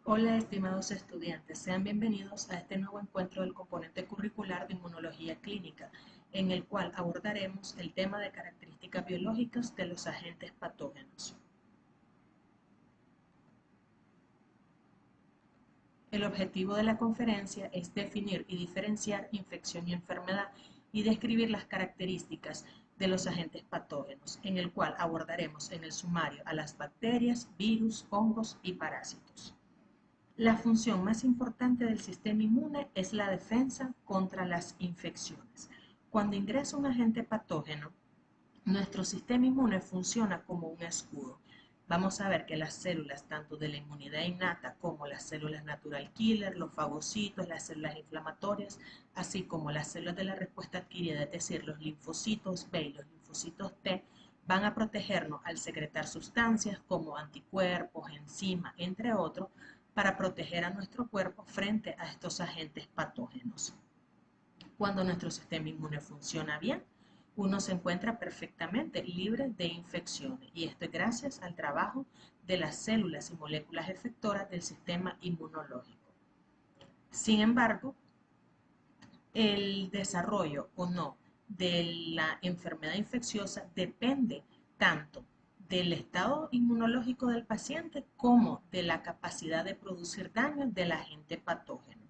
Hola, estimados estudiantes, sean bienvenidos a este nuevo encuentro del componente curricular de Inmunología Clínica, en el cual abordaremos el tema de características biológicas de los agentes patógenos. El objetivo de la conferencia es definir y diferenciar infección y enfermedad y describir las características de los agentes patógenos, en el cual abordaremos en el sumario a las bacterias, virus, hongos y parásitos. La función más importante del sistema inmune es la defensa contra las infecciones. Cuando ingresa un agente patógeno, nuestro sistema inmune funciona como un escudo. Vamos a ver que las células, tanto de la inmunidad innata como las células natural killer, los fagocitos, las células inflamatorias, así como las células de la respuesta adquirida, es decir, los linfocitos B y los linfocitos T, van a protegernos al secretar sustancias como anticuerpos, enzimas, entre otros, para proteger a nuestro cuerpo frente a estos agentes patógenos. Cuando nuestro sistema inmune funciona bien, uno se encuentra perfectamente libre de infecciones, y esto es gracias al trabajo de las células y moléculas efectoras del sistema inmunológico. Sin embargo, el desarrollo o no de la enfermedad infecciosa depende tanto del estado inmunológico del paciente como de la capacidad de producir daño del agente patógeno.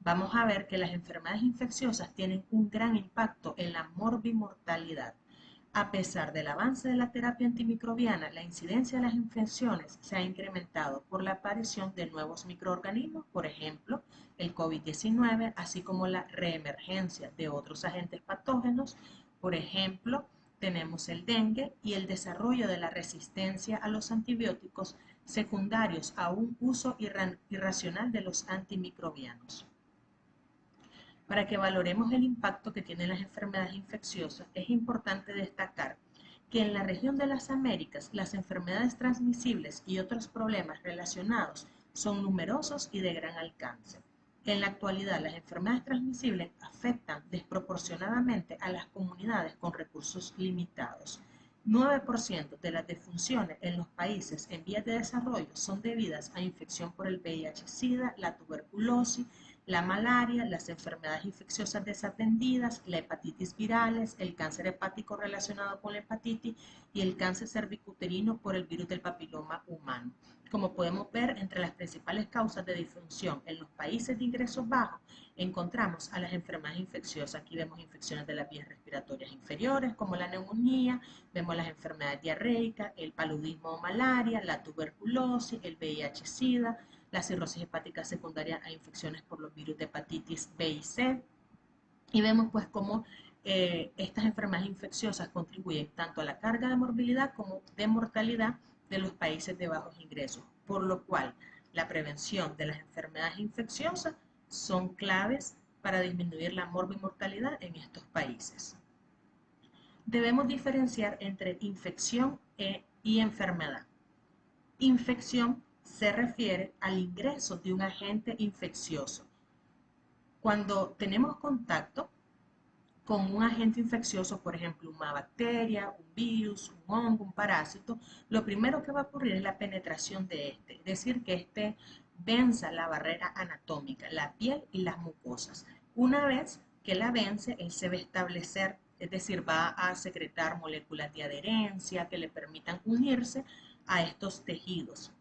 Vamos a ver que las enfermedades infecciosas tienen un gran impacto en la morbimortalidad. A pesar del avance de la terapia antimicrobiana, la incidencia de las infecciones se ha incrementado por la aparición de nuevos microorganismos, por ejemplo, el COVID-19, así como la reemergencia de otros agentes patógenos, por ejemplo, tenemos el dengue y el desarrollo de la resistencia a los antibióticos secundarios a un uso irracional de los antimicrobianos. Para que valoremos el impacto que tienen las enfermedades infecciosas, es importante destacar que en la región de las Américas las enfermedades transmisibles y otros problemas relacionados son numerosos y de gran alcance. En la actualidad, las enfermedades transmisibles afectan desproporcionadamente a las comunidades con recursos limitados. 9% de las defunciones en los países en vías de desarrollo son debidas a infección por el VIH-Sida, la tuberculosis, la malaria, las enfermedades infecciosas desatendidas, la hepatitis virales, el cáncer hepático relacionado con la hepatitis y el cáncer cervicuterino por el virus del papiloma humano. Como podemos ver, entre las principales causas de disfunción en los países de ingresos bajos, encontramos a las enfermedades infecciosas. Aquí vemos infecciones de las vías respiratorias inferiores, como la neumonía, vemos las enfermedades diarreicas, el paludismo o malaria, la tuberculosis, el VIH-Sida, la cirrosis hepática secundaria a infecciones por los virus de hepatitis B y C. Y vemos pues cómo estas enfermedades infecciosas contribuyen tanto a la carga de morbilidad como de mortalidad de los países de bajos ingresos, por lo cual la prevención de las enfermedades infecciosas son claves para disminuir la morbimortalidad en estos países. Debemos diferenciar entre infección y enfermedad. Infección se refiere al ingreso de un agente infeccioso. Cuando tenemos contacto con un agente infeccioso, por ejemplo, una bacteria, un virus, un hongo, un parásito, lo primero que va a ocurrir es la penetración de este, es decir, que este venza la barrera anatómica, la piel y las mucosas. Una vez que la vence, él se va a establecer, es decir, va a secretar moléculas de adherencia que le permitan unirse a estos tejidos.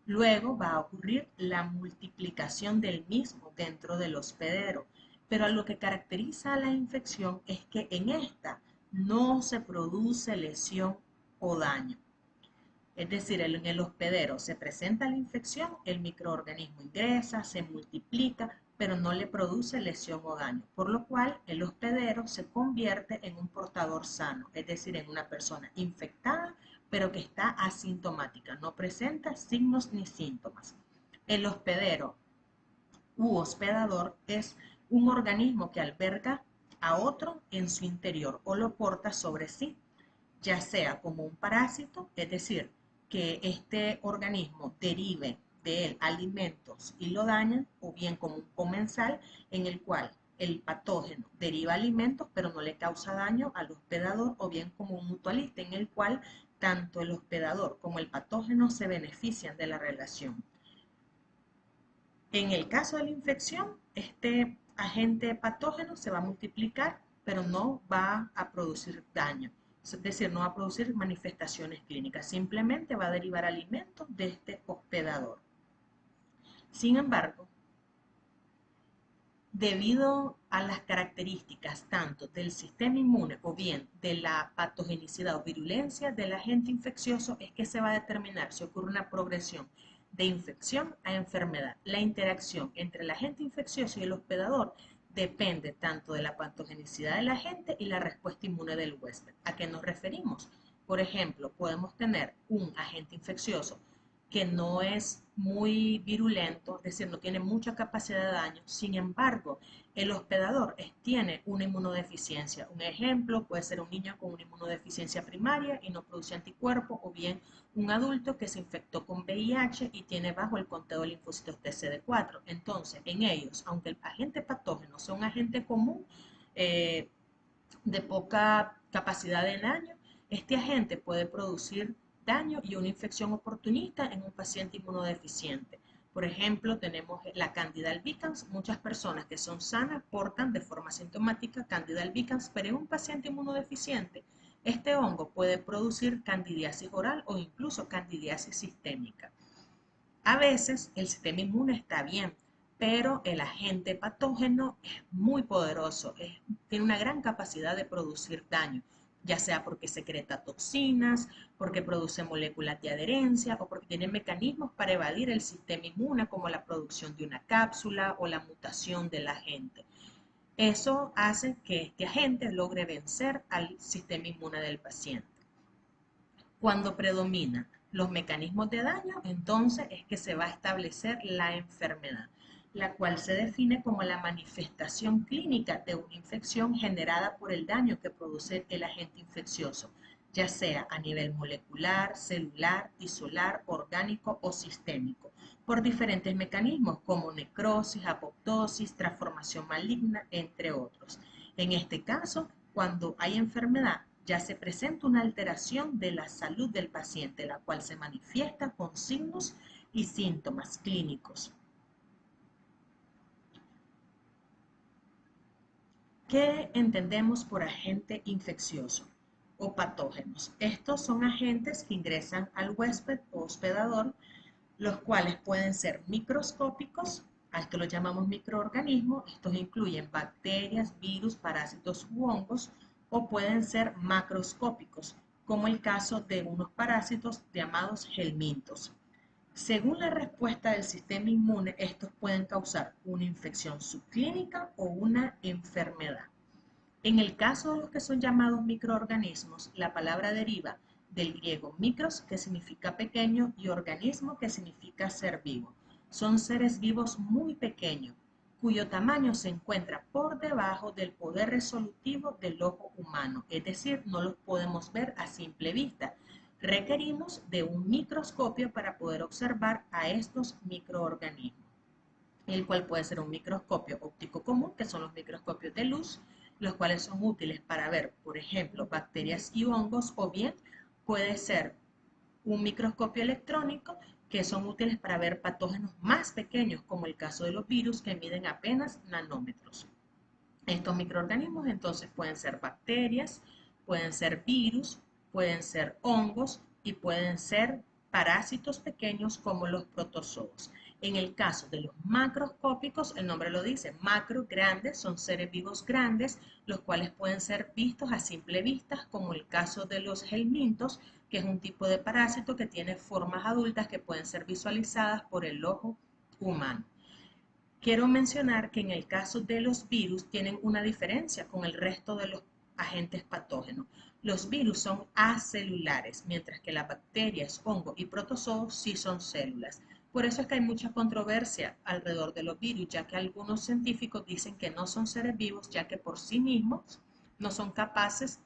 Luego va a ocurrir la multiplicación del mismo dentro del hospedero, pero lo que caracteriza a la infección es que en esta no se produce lesión o daño. Es decir, en el hospedero se presenta la infección, el microorganismo ingresa, se multiplica, pero no le produce lesión o daño, por lo cual el hospedero se convierte en un portador sano, es decir, en una persona infectada, pero que está asintomática, no presenta signos ni síntomas. El hospedero u hospedador es un organismo que alberga a otro en su interior o lo porta sobre sí, ya sea como un parásito, es decir, que este organismo derive de él alimentos y lo daña, o bien como un comensal en el cual el patógeno deriva alimentos pero no le causa daño al hospedador, o bien como un mutualista en el cual tanto el hospedador como el patógeno se benefician de la relación. En el caso de la infección, este agente patógeno se va a multiplicar, pero no va a producir daño. Es decir, no va a producir manifestaciones clínicas, simplemente va a derivar alimentos de este hospedador. Sin embargo, debido a las características tanto del sistema inmune o bien de la patogenicidad o virulencia del agente infeccioso, es que se va a determinar si ocurre una progresión de infección a enfermedad. La interacción entre el agente infeccioso y el hospedador depende tanto de la patogenicidad del agente y la respuesta inmune del huésped. ¿A qué nos referimos? Por ejemplo, podemos tener un agente infeccioso que no es muy virulento, es decir, no tiene mucha capacidad de daño. Sin embargo, el hospedador tiene una inmunodeficiencia. Un ejemplo puede ser un niño con una inmunodeficiencia primaria y no produce anticuerpos, o bien un adulto que se infectó con VIH y tiene bajo el conteo de linfocitos TCD4. Entonces, en ellos, aunque el agente patógeno sea un agente común, eh, de poca capacidad de daño, este agente puede producir daño y una infección oportunista en un paciente inmunodeficiente. Por ejemplo, tenemos la Candida albicans. Muchas personas que son sanas portan de forma sintomática Candida albicans, pero en un paciente inmunodeficiente, este hongo puede producir candidiasis oral o incluso candidiasis sistémica. A veces el sistema inmune está bien, pero el agente patógeno es muy poderoso, tiene una gran capacidad de producir daño, ya sea porque secreta toxinas, porque produce moléculas de adherencia o porque tiene mecanismos para evadir el sistema inmune, como la producción de una cápsula o la mutación del agente. Eso hace que este agente logre vencer al sistema inmune del paciente. Cuando predominan los mecanismos de daño, entonces es que se va a establecer la enfermedad, la cual se define como la manifestación clínica de una infección generada por el daño que produce el agente infeccioso, ya sea a nivel molecular, celular, tisolar, orgánico o sistémico, por diferentes mecanismos como necrosis, apoptosis, transformación maligna, entre otros. En este caso, cuando hay enfermedad, ya se presenta una alteración de la salud del paciente, la cual se manifiesta con signos y síntomas clínicos. ¿Qué entendemos por agente infeccioso o patógenos? Estos son agentes que ingresan al huésped o hospedador, los cuales pueden ser microscópicos, a esto lo llamamos microorganismos. Estos incluyen bacterias, virus, parásitos u hongos, o pueden ser macroscópicos, como el caso de unos parásitos llamados helmintos. Según la respuesta del sistema inmune, estos pueden causar una infección subclínica o una enfermedad. En el caso de los que son llamados microorganismos, la palabra deriva del griego micros, que significa pequeño, y organismo, que significa ser vivo. Son seres vivos muy pequeños, cuyo tamaño se encuentra por debajo del poder resolutivo del ojo humano, es decir, no los podemos ver a simple vista. Requerimos de un microscopio para poder observar a estos microorganismos, el cual puede ser un microscopio óptico común, que son los microscopios de luz, los cuales son útiles para ver, por ejemplo, bacterias y hongos, o bien puede ser un microscopio electrónico, que son útiles para ver patógenos más pequeños, como el caso de los virus, que miden apenas nanómetros. Estos microorganismos entonces pueden ser bacterias, pueden ser virus, pueden ser hongos y pueden ser parásitos pequeños como los protozoos. En el caso de los macroscópicos, el nombre lo dice, macro, grandes, son seres vivos grandes, los cuales pueden ser vistos a simple vista, como el caso de los helmintos, que es un tipo de parásito que tiene formas adultas que pueden ser visualizadas por el ojo humano. Quiero mencionar que en el caso de los virus tienen una diferencia con el resto de los agentes patógenos. Los virus son acelulares, mientras que las bacterias, hongos y protozoos sí son células. Por eso es que hay mucha controversia alrededor de los virus, ya que algunos científicos dicen que no son seres vivos, ya que por sí mismos no son capaces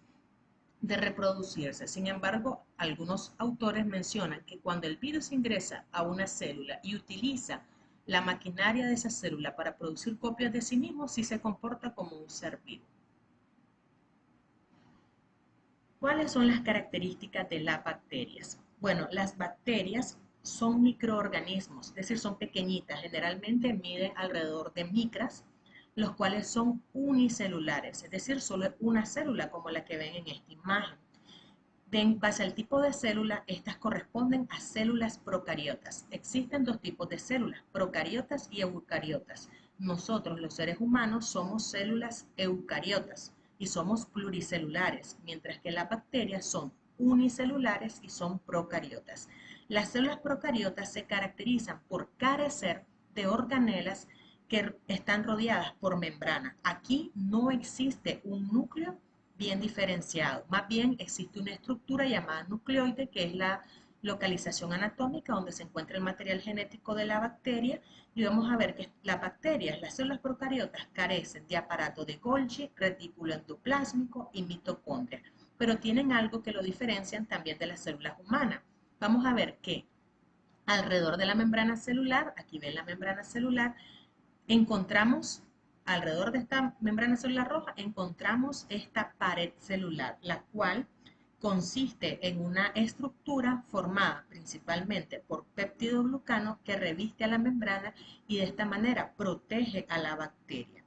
de reproducirse. Sin embargo, algunos autores mencionan que cuando el virus ingresa a una célula y utiliza la maquinaria de esa célula para producir copias de sí mismo, sí se comporta como un ser vivo. ¿Cuáles son las características de las bacterias? Bueno, las bacterias son microorganismos, es decir, son pequeñitas, generalmente miden alrededor de micras, los cuales son unicelulares, es decir, solo una célula como la que ven en esta imagen. En base al tipo de célula, estas corresponden a células procariotas. Existen dos tipos de células, procariotas y eucariotas. Nosotros, los seres humanos, somos células eucariotas y somos pluricelulares, mientras que las bacterias son unicelulares y son procariotas. Las células procariotas se caracterizan por carecer de organelas que están rodeadas por membrana. Aquí no existe un núcleo bien diferenciado. Más bien existe una estructura llamada nucleoide, que es la localización anatómica donde se encuentra el material genético de la bacteria, y vamos a ver que las bacterias, las células procariotas, carecen de aparato de Golgi, retículo endoplásmico y mitocondria, pero tienen algo que lo diferencian también de las células humanas. Vamos a ver que alrededor de la membrana celular, aquí ven la membrana celular, encontramos, alrededor de esta membrana celular roja, encontramos esta pared celular, la cual consiste en una estructura formada principalmente por peptidoglucano que reviste a la membrana y de esta manera protege a la bacteria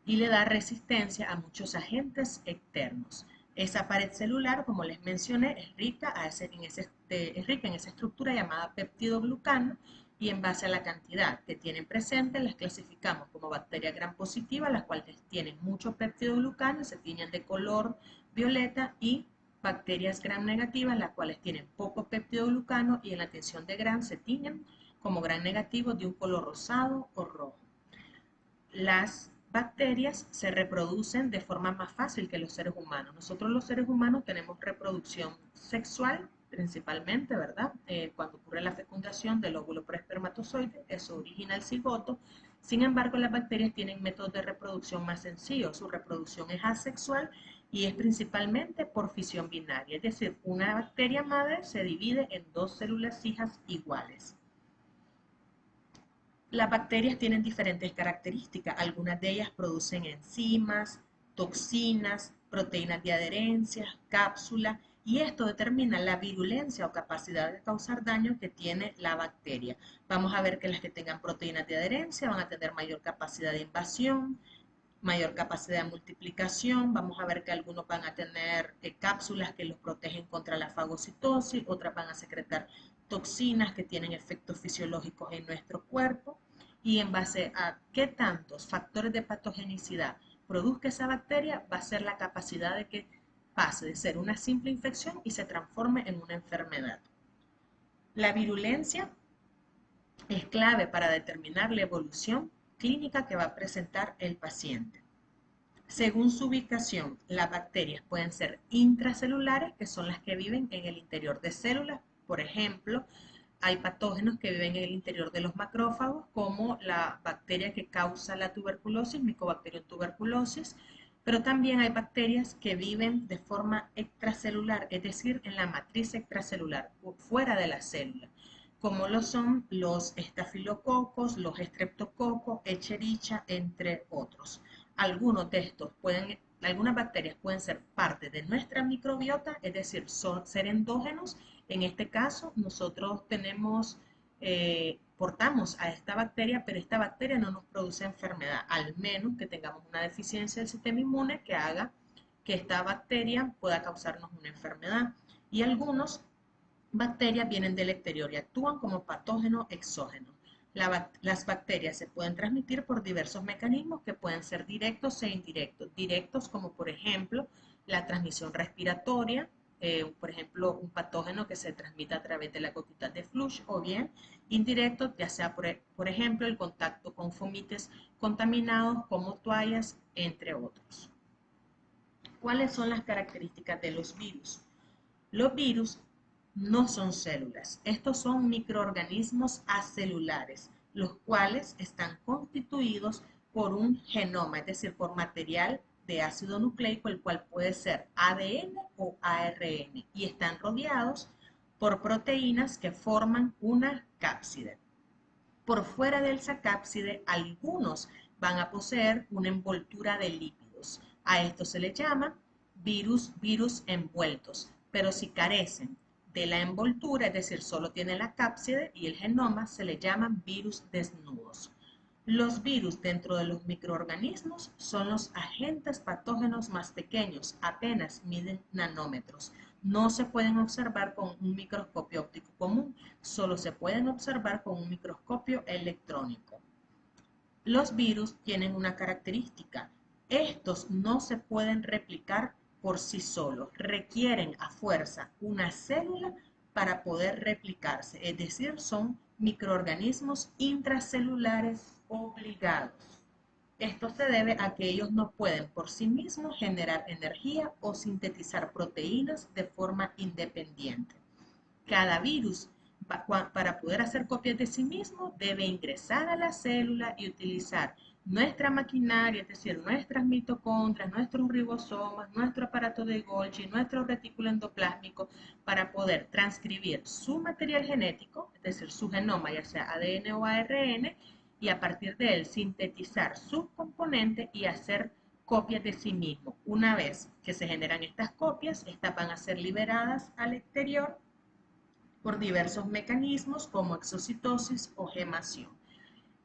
y le da resistencia a muchos agentes externos. Esa pared celular, como les mencioné, es rica en esa estructura llamada peptidoglucano, y en base a la cantidad que tienen presente las clasificamos como bacterias gram positivas, las cuales tienen mucho peptidoglucano y se tiñen de color violeta, y bacterias gram negativas, las cuales tienen poco peptidoglucano y en la tinción de gram se tiñen como gram negativo de un color rosado o rojo. Las bacterias se reproducen de forma más fácil que los seres humanos. Nosotros los seres humanos tenemos reproducción sexual principalmente, ¿verdad? Cuando ocurre la fecundación del óvulo preespermatozoide, eso origina el cigoto. Sin embargo, las bacterias tienen métodos de reproducción más sencillos. Su reproducción es asexual y es principalmente por fisión binaria, es decir, una bacteria madre se divide en dos células hijas iguales. Las bacterias tienen diferentes características. Algunas de ellas producen enzimas, toxinas, proteínas de adherencia, cápsulas, y esto determina la virulencia o capacidad de causar daño que tiene la bacteria. Vamos a ver que las que tengan proteínas de adherencia van a tener mayor capacidad de invasión, mayor capacidad de multiplicación. Vamos a ver que algunos van a tener cápsulas que los protegen contra la fagocitosis, otras van a secretar toxinas que tienen efectos fisiológicos en nuestro cuerpo, y en base a qué tantos factores de patogenicidad produzca esa bacteria va a ser la capacidad de que pase de ser una simple infección y se transforme en una enfermedad. La virulencia es clave para determinar la evolución clínica que va a presentar el paciente. Según su ubicación, las bacterias pueden ser intracelulares, que son las que viven en el interior de células. Por ejemplo, hay patógenos que viven en el interior de los macrófagos, como la bacteria que causa la tuberculosis, Mycobacterium tuberculosis, pero también hay bacterias que viven de forma extracelular, es decir, en la matriz extracelular, fuera de la célula, como lo son los estafilococos, los estreptococos, Escherichia, entre otros. Algunas bacterias pueden ser parte de nuestra microbiota, es decir, ser endógenos. En este caso, nosotros portamos a esta bacteria, pero esta bacteria no nos produce enfermedad, al menos que tengamos una deficiencia del sistema inmune que haga que esta bacteria pueda causarnos una enfermedad. Y algunas bacterias vienen del exterior y actúan como patógenos exógenos. Las bacterias se pueden transmitir por diversos mecanismos que pueden ser directos e indirectos. Directos como por ejemplo la transmisión respiratoria, por ejemplo un patógeno que se transmite a través de la gotita de flush, o bien indirectos, ya sea por ejemplo el contacto con fomites contaminados como toallas, entre otros. ¿Cuáles son las características de los virus? Los virus no son células, estos son microorganismos acelulares, los cuales están constituidos por un genoma, es decir, por material de ácido nucleico, el cual puede ser ADN o ARN, y están rodeados por proteínas que forman una cápside. Por fuera de esa cápside, algunos van a poseer una envoltura de lípidos. A esto se le llama virus envueltos, pero si carecen de la envoltura, es decir, solo tiene la cápside y el genoma, se le llaman virus desnudos. Los virus dentro de los microorganismos son los agentes patógenos más pequeños, apenas miden nanómetros. No se pueden observar con un microscopio óptico común, solo se pueden observar con un microscopio electrónico. Los virus tienen una característica: estos no se pueden replicar por sí solos, requieren a fuerza una célula para poder replicarse, es decir, son microorganismos intracelulares obligados. Esto se debe a que ellos no pueden por sí mismos generar energía o sintetizar proteínas de forma independiente. Cada virus, para poder hacer copias de sí mismo, debe ingresar a la célula y utilizar nuestra maquinaria, es decir, nuestras mitocondrias, nuestros ribosomas, nuestro aparato de Golgi, nuestro retículo endoplásmico, para poder transcribir su material genético, es decir, su genoma, ya sea ADN o ARN, y a partir de él sintetizar sus componentes y hacer copias de sí mismo. Una vez que se generan estas copias, estas van a ser liberadas al exterior por diversos mecanismos como exocitosis o gemación.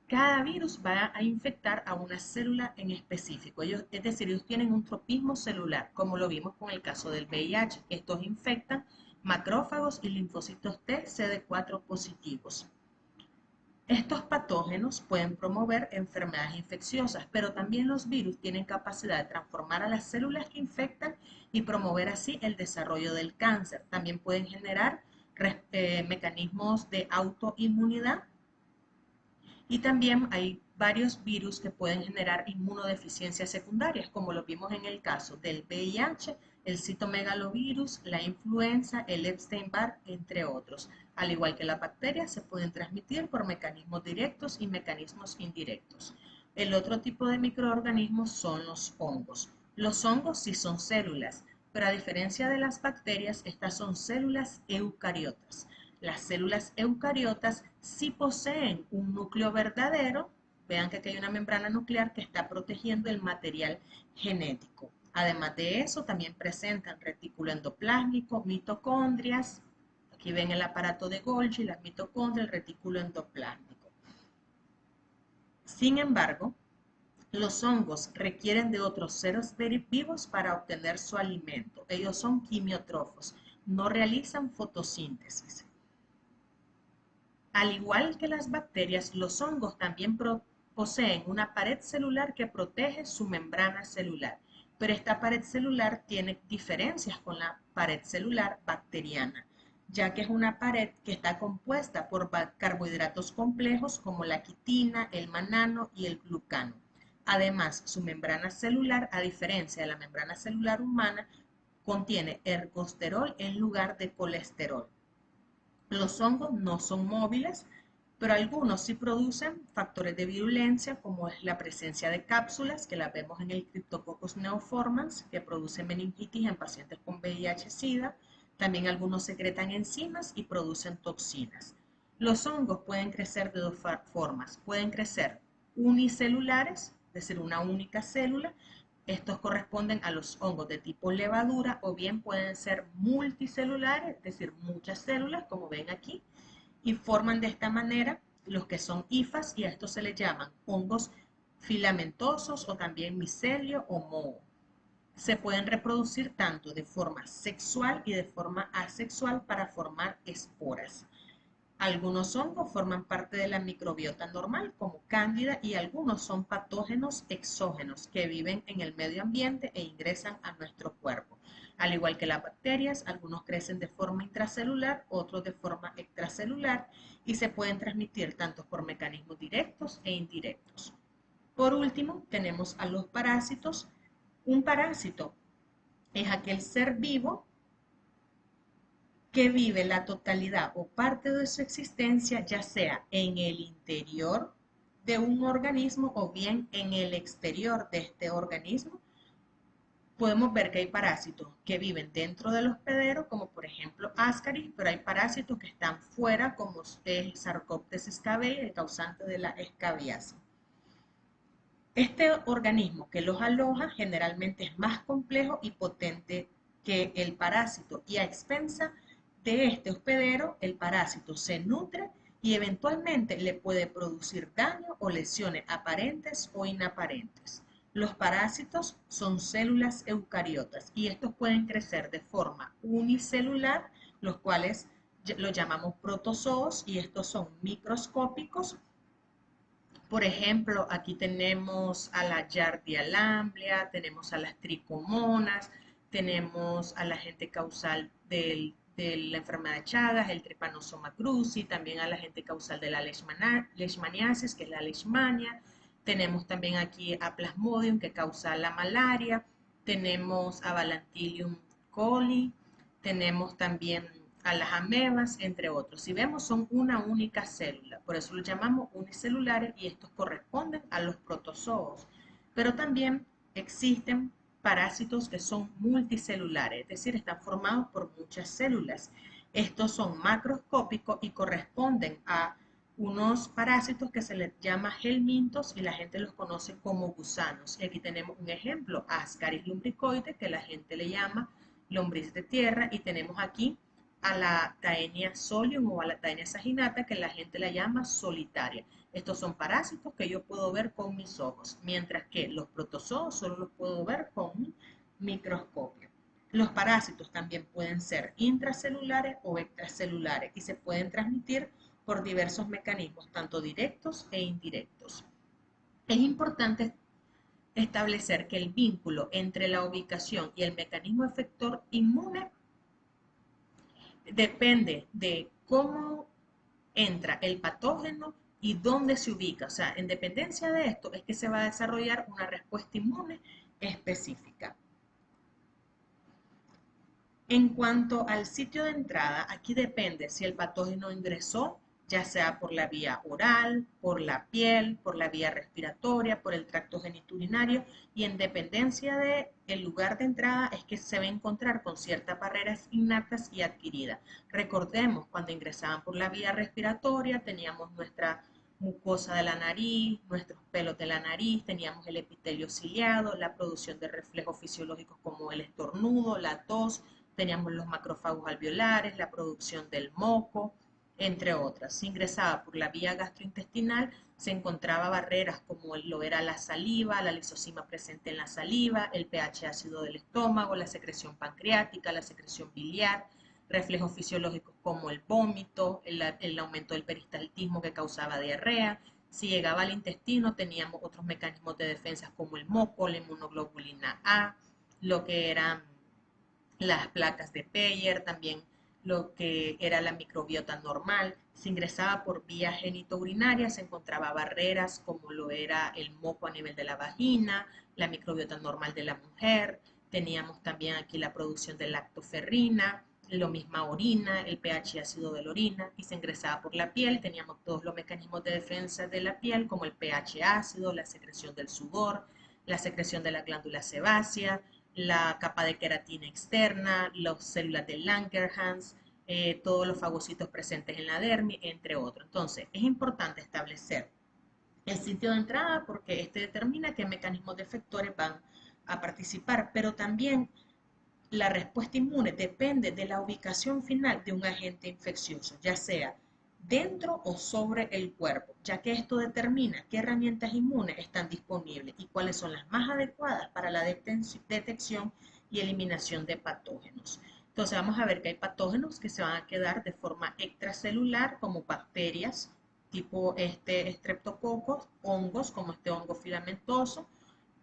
Cada virus va a infectar a una célula en específico. Es decir, ellos tienen un tropismo celular, como lo vimos con el caso del VIH. Estos infectan macrófagos y linfocitos T CD4 positivos. Estos patógenos pueden promover enfermedades infecciosas, pero también los virus tienen capacidad de transformar a las células que infectan y promover así el desarrollo del cáncer. También pueden generar mecanismos de autoinmunidad, y también hay varios virus que pueden generar inmunodeficiencias secundarias, como lo vimos en el caso del VIH, el citomegalovirus, la influenza, el Epstein-Barr, entre otros. Al igual que las bacterias, se pueden transmitir por mecanismos directos y mecanismos indirectos. El otro tipo de microorganismos son los hongos. Los hongos sí son células, pero a diferencia de las bacterias, estas son células eucariotas. Las células eucariotas sí poseen un núcleo verdadero. Vean que aquí hay una membrana nuclear que está protegiendo el material genético. Además de eso, también presentan retículo endoplásmico, mitocondrias. Aquí ven el aparato de Golgi, las mitocondrias, el retículo endoplásmico. Sin embargo, los hongos requieren de otros seres vivos para obtener su alimento. Ellos son quimiotrófos, no realizan fotosíntesis. Al igual que las bacterias, los hongos también poseen una pared celular que protege su membrana celular, pero esta pared celular tiene diferencias con la pared celular bacteriana, ya que es una pared que está compuesta por carbohidratos complejos como la quitina, el mannano y el glucano. Además, su membrana celular, a diferencia de la membrana celular humana, contiene ergosterol en lugar de colesterol. Los hongos no son móviles, pero algunos sí producen factores de virulencia, como es la presencia de cápsulas, que las vemos en el Cryptococcus neoformans, que produce meningitis en pacientes con VIH-Sida. También algunos secretan enzimas y producen toxinas. Los hongos pueden crecer de dos formas. Pueden crecer unicelulares, es decir, una única célula. Estos corresponden a los hongos de tipo levadura, o bien pueden ser multicelulares, es decir, muchas células, como ven aquí, y forman de esta manera los que son hifas, y a estos se les llaman hongos filamentosos o también micelio o moho. Se pueden reproducir tanto de forma sexual y de forma asexual para formar esporas. Algunos hongos forman parte de la microbiota normal, como Cándida, y algunos son patógenos exógenos que viven en el medio ambiente e ingresan a nuestro cuerpo. Al igual que las bacterias, algunos crecen de forma intracelular, otros de forma extracelular, y se pueden transmitir tanto por mecanismos directos e indirectos. Por último, tenemos a los parásitos. Un parásito es aquel ser vivo que vive la totalidad o parte de su existencia, ya sea en el interior de un organismo o bien en el exterior de este organismo. Podemos ver que hay parásitos que viven dentro del hospedero, como por ejemplo Ascaris, pero hay parásitos que están fuera, como es Sarcoptes scabiei, el causante de la escabiasis. Este organismo que los aloja generalmente es más complejo y potente que el parásito, y a expensa de este hospedero, el parásito se nutre y eventualmente le puede producir daño o lesiones aparentes o inaparentes. Los parásitos son células eucariotas y estos pueden crecer de forma unicelular, los cuales lo llamamos protozoos, y estos son microscópicos. Por ejemplo, aquí tenemos a la Giardia lamblia, tenemos a las tricomonas, tenemos al agente causal de la enfermedad de Chagas, el Trypanosoma cruzi, también al agente causal de la leishmaniasis, que es la leishmania. Tenemos también aquí a Plasmodium, que causa la malaria. Tenemos a Balantylium coli. Tenemos también a las amebas, entre otros. Si vemos, son una única célula, por eso los llamamos unicelulares y estos corresponden a los protozoos. Pero también existen parásitos que son multicelulares, es decir, están formados por muchas células. Estos son macroscópicos y corresponden a unos parásitos que se les llama helmintos y la gente los conoce como gusanos. Y aquí tenemos un ejemplo, Ascaris lumbricoides, que la gente le llama lombriz de tierra, y tenemos aquí a la Taenia solium o a la Taenia saginata, que la gente la llama solitaria. Estos son parásitos que yo puedo ver con mis ojos, mientras que los protozoos solo los puedo ver con un microscopio. Los parásitos también pueden ser intracelulares o extracelulares y se pueden transmitir por diversos mecanismos, tanto directos e indirectos. Es importante establecer que el vínculo entre la ubicación y el mecanismo efector inmune depende de cómo entra el patógeno y dónde se ubica. O sea, en dependencia de esto es que se va a desarrollar una respuesta inmune específica. En cuanto al sitio de entrada, aquí depende si el patógeno ingresó, ya sea por la vía oral, por la piel, por la vía respiratoria, por el tracto genitourinario, y en dependencia del lugar de entrada es que se va a encontrar con ciertas barreras innatas y adquiridas. Recordemos, cuando ingresaban por la vía respiratoria, teníamos nuestra mucosa de la nariz, nuestros pelos de la nariz, teníamos el epitelio ciliado, la producción de reflejos fisiológicos como el estornudo, la tos, teníamos los macrófagos alveolares, la producción del moco, entre otras. Si ingresaba por la vía gastrointestinal, se encontraba barreras como lo era la saliva, la lisosima presente en la saliva, el pH ácido del estómago, la secreción pancreática, la secreción biliar, reflejos fisiológicos como el vómito, el aumento del peristaltismo que causaba diarrea. Si llegaba al intestino, teníamos otros mecanismos de defensa como el moco, la inmunoglobulina A, lo que eran las placas de Peyer, también lo que era la microbiota normal. Se ingresaba por vía genitourinaria, se encontraba barreras como lo era el moco a nivel de la vagina, la microbiota normal de la mujer. Teníamos también aquí la producción de lactoferrina, lo misma orina, el pH ácido de la orina, y se ingresaba por la piel. Teníamos todos los mecanismos de defensa de la piel, como el pH ácido, la secreción del sudor, la secreción de la glándula sebácea, la capa de queratina externa, las células de Langerhans, todos los fagocitos presentes en la dermis, entre otros. Entonces, es importante establecer el sitio de entrada porque este determina qué mecanismos de efectores van a participar, pero también la respuesta inmune depende de la ubicación final de un agente infeccioso, ya sea dentro o sobre el cuerpo, ya que esto determina qué herramientas inmunes están disponibles y cuáles son las más adecuadas para la detección y eliminación de patógenos. Entonces vamos a ver que hay patógenos que se van a quedar de forma extracelular, como bacterias tipo estreptococos, hongos como este hongo filamentoso,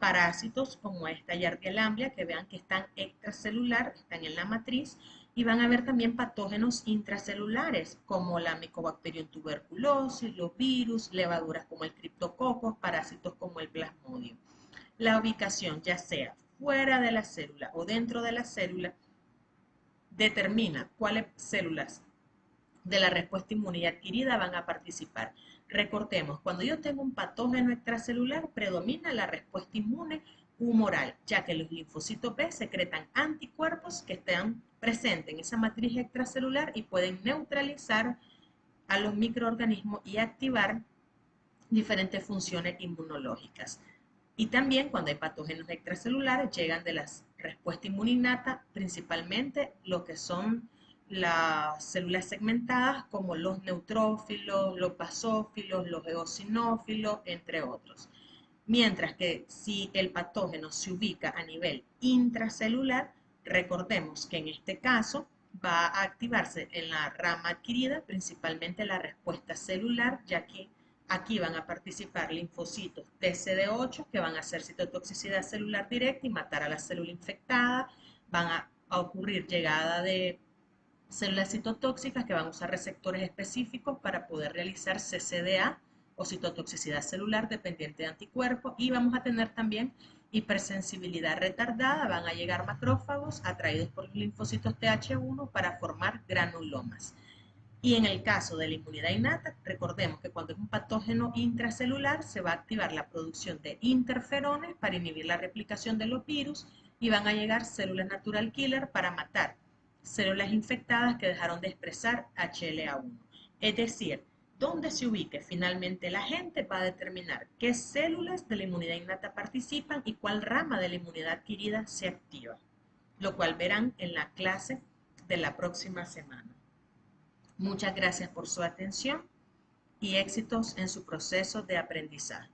parásitos como esta Giardia lamblia, que vean que están extracelular, están en la matriz, y van a haber también patógenos intracelulares como la Mycobacterium tuberculosis, los virus, levaduras como el Cryptococcus, parásitos como el Plasmodium. La ubicación, ya sea fuera de la célula o dentro de la célula, determina cuáles células de la respuesta inmune adquirida van a participar. Recordemos, cuando yo tengo un patógeno extracelular, predomina la respuesta inmune humoral, ya que los linfocitos B secretan anticuerpos que están presentes en esa matriz extracelular y pueden neutralizar a los microorganismos y activar diferentes funciones inmunológicas. Y también cuando hay patógenos extracelulares llegan de la respuesta inmune innata, principalmente lo que son las células segmentadas como los neutrófilos, los basófilos, los eosinófilos, entre otros. Mientras que si el patógeno se ubica a nivel intracelular, recordemos que en este caso va a activarse en la rama adquirida principalmente la respuesta celular, ya que aquí van a participar linfocitos TCD8 que van a hacer citotoxicidad celular directa y matar a la célula infectada. Van a ocurrir llegada de células citotóxicas que van a usar receptores específicos para poder realizar CCDA o citotoxicidad celular dependiente de anticuerpos, y vamos a tener también hipersensibilidad retardada, van a llegar macrófagos atraídos por los linfocitos TH1 para formar granulomas. Y en el caso de la inmunidad innata, recordemos que cuando es un patógeno intracelular se va a activar la producción de interferones para inhibir la replicación de los virus y van a llegar células natural killer para matar células infectadas que dejaron de expresar HLA1. Es decir, donde se ubique finalmente la agente va a determinar qué células de la inmunidad innata participan y cuál rama de la inmunidad adquirida se activa, lo cual verán en la clase de la próxima semana. Muchas gracias por su atención y éxitos en su proceso de aprendizaje.